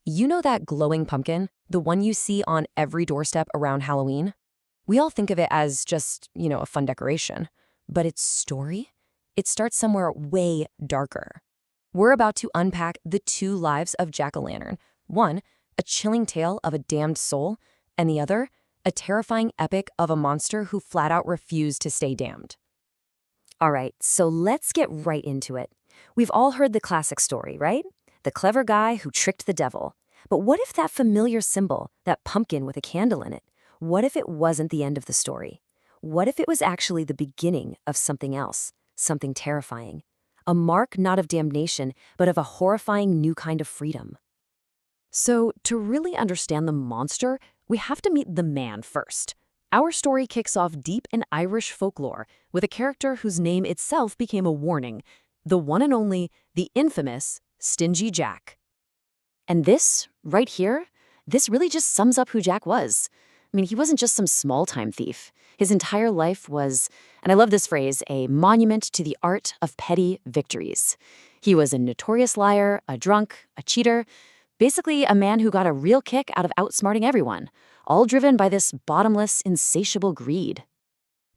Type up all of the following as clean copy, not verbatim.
You know that glowing pumpkin? The one you see on every doorstep around Halloween? We all think of it as just, a fun decoration. But its story? It starts somewhere way darker. We're about to unpack the two lives of Jack-o'-lantern. One, a chilling tale of a damned soul, and the other, a terrifying epic of a monster who flat out refused to stay damned. All right, so let's get right into it. We've all heard the classic story, right? The clever guy who tricked the devil. But what if that familiar symbol, that pumpkin with a candle in it, what if it wasn't the end of the story? What if it was actually the beginning of something else, something terrifying? A mark not of damnation, but of a horrifying new kind of freedom. So, to really understand the monster, we have to meet the man first. Our story kicks off deep in Irish folklore with a character whose name itself became a warning, the one and only, the infamous Stingy Jack. And this, right here, this really just sums up who Jack was. I mean, he wasn't just some small-time thief. His entire life was, and I love this phrase, a monument to the art of petty victories. He was a notorious liar, a drunk, a cheater, basically a man who got a real kick out of outsmarting everyone, all driven by this bottomless, insatiable greed.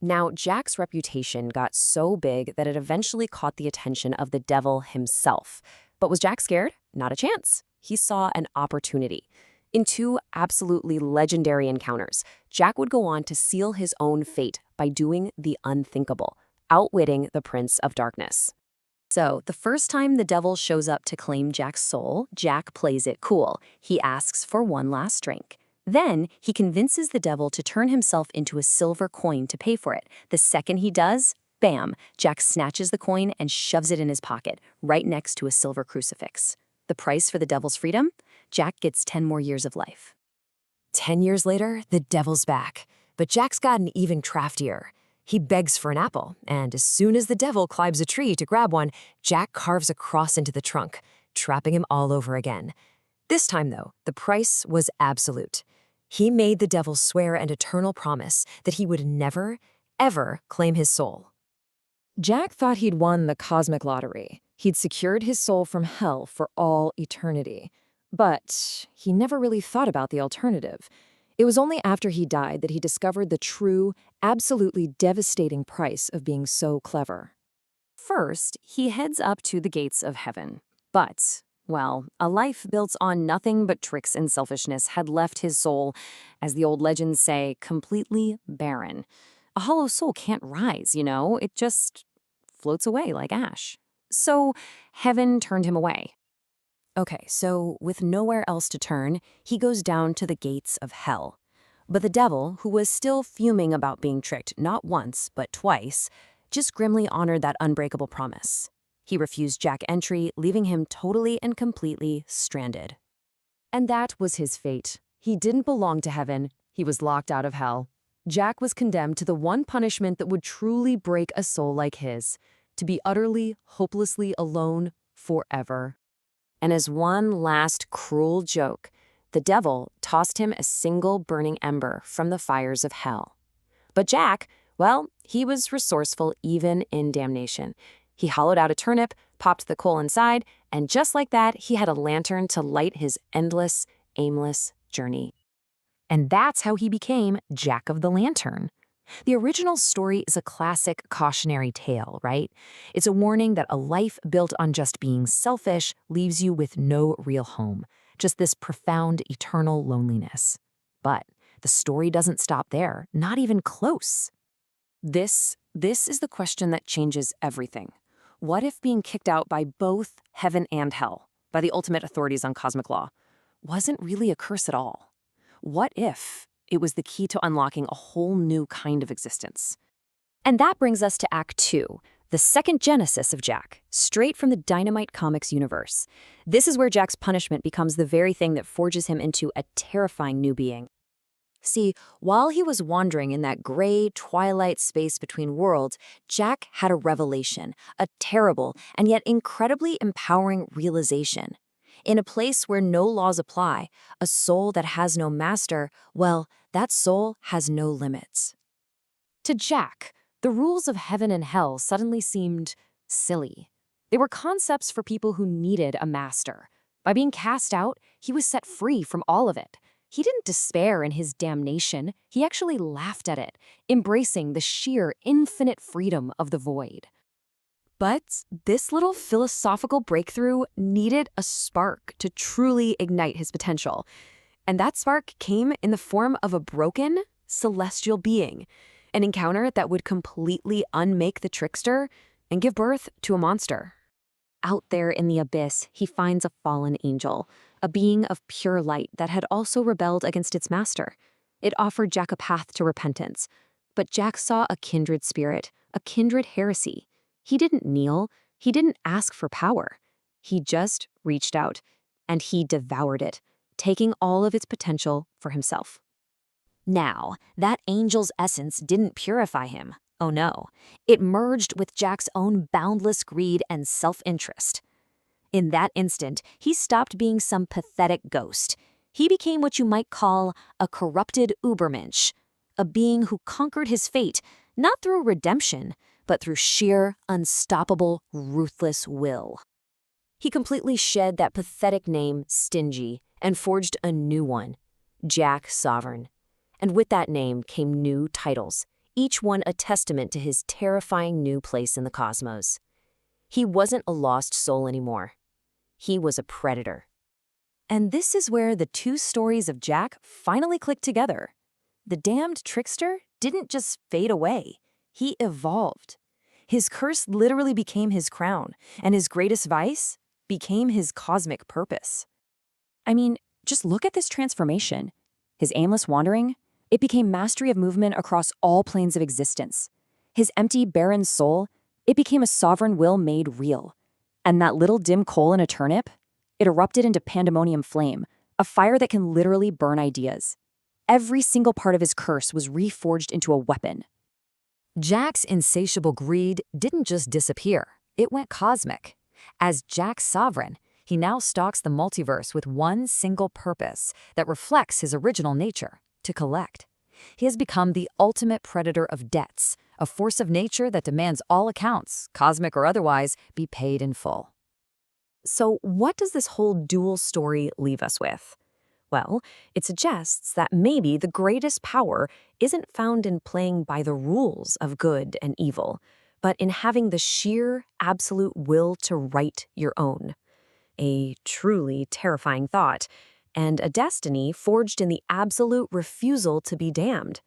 Now, Jack's reputation got so big that it eventually caught the attention of the devil himself. But was Jack scared? Not a chance. He saw an opportunity. In two absolutely legendary encounters, Jack would go on to seal his own fate by doing the unthinkable, outwitting the Prince of Darkness. So, the first time the devil shows up to claim Jack's soul, Jack plays it cool. He asks for one last drink. Then, he convinces the devil to turn himself into a silver coin to pay for it. The second he does, bam, Jack snatches the coin and shoves it in his pocket, right next to a silver crucifix. The price for the devil's freedom? Jack gets 10 more years of life. 10 years later, the devil's back. But Jack's gotten even craftier. He begs for an apple, and as soon as the devil climbs a tree to grab one, Jack carves a cross into the trunk, trapping him all over again. This time, though, the price was absolute. He made the devil swear an eternal promise that he would never, ever claim his soul. Jack thought he'd won the cosmic lottery. He'd secured his soul from hell for all eternity. But he never really thought about the alternative. It was only after he died that he discovered the true, absolutely devastating price of being so clever. First, he heads up to the gates of heaven. But, well, a life built on nothing but tricks and selfishness had left his soul, as the old legends say, completely barren. A hollow soul can't rise, it just floats away like ash. So, heaven turned him away. Okay, so with nowhere else to turn, he goes down to the gates of hell. But the devil, who was still fuming about being tricked not once, but twice, just grimly honored that unbreakable promise. He refused Jack entry, leaving him totally and completely stranded. And that was his fate. He didn't belong to heaven. He was locked out of hell. Jack was condemned to the one punishment that would truly break a soul like his, to be utterly, hopelessly alone forever. And as one last cruel joke, the devil tossed him a single burning ember from the fires of hell. But Jack, well, he was resourceful even in damnation. He hollowed out a turnip, popped the coal inside, and just like that, he had a lantern to light his endless, aimless journey. And that's how he became Jack of the Lantern. The original story is a classic cautionary tale, right? It's a warning that a life built on just being selfish leaves you with no real home, just this profound, eternal loneliness. But the story doesn't stop there, not even close. This is the question that changes everything. What if being kicked out by both heaven and hell, by the ultimate authorities on cosmic law, wasn't really a curse at all? What if it was the key to unlocking a whole new kind of existence? And that brings us to Act 2, the second genesis of Jack, straight from the Dynamite Comics universe. This is where Jack's punishment becomes the very thing that forges him into a terrifying new being. See, while he was wandering in that gray twilight space between worlds, Jack had a revelation, a terrible and yet incredibly empowering realization. In a place where no laws apply, a soul that has no master, well, that soul has no limits. To Jack, the rules of heaven and hell suddenly seemed silly. They were concepts for people who needed a master. By being cast out, he was set free from all of it. He didn't despair in his damnation, he actually laughed at it, embracing the sheer, infinite freedom of the void. But this little philosophical breakthrough needed a spark to truly ignite his potential. And that spark came in the form of a broken, celestial being, an encounter that would completely unmake the trickster and give birth to a monster. Out there in the abyss, he finds a fallen angel, a being of pure light that had also rebelled against its master. It offered Jack a path to repentance, but Jack saw a kindred spirit, a kindred heresy. He didn't kneel, he didn't ask for power. He just reached out, and he devoured it, taking all of its potential for himself. Now, that angel's essence didn't purify him. Oh no, it merged with Jack's own boundless greed and self-interest. In that instant, he stopped being some pathetic ghost. He became what you might call a corrupted Ubermensch, a being who conquered his fate, not through redemption, but through sheer, unstoppable, ruthless will. He completely shed that pathetic name, Stingy, and forged a new one, Jack Sovereign. And with that name came new titles, each one a testament to his terrifying new place in the cosmos. He wasn't a lost soul anymore. He was a predator. And this is where the two stories of Jack finally clicked together. The damned trickster didn't just fade away. He evolved. His curse literally became his crown, and his greatest vice became his cosmic purpose. I mean, just look at this transformation. His aimless wandering, it became mastery of movement across all planes of existence. His empty, barren soul, it became a sovereign will made real. And that little dim coal in a turnip, it erupted into pandemonium flame, a fire that can literally burn ideas. Every single part of his curse was reforged into a weapon. Jack's insatiable greed didn't just disappear, it went cosmic. As Jack Sovereign, he now stalks the multiverse with one single purpose that reflects his original nature: to collect. He has become the ultimate predator of debts, a force of nature that demands all accounts, cosmic or otherwise, be paid in full. So what does this whole dual story leave us with? Well, it suggests that maybe the greatest power isn't found in playing by the rules of good and evil, but in having the sheer, absolute will to write your own. A truly terrifying thought, and a destiny forged in the absolute refusal to be damned.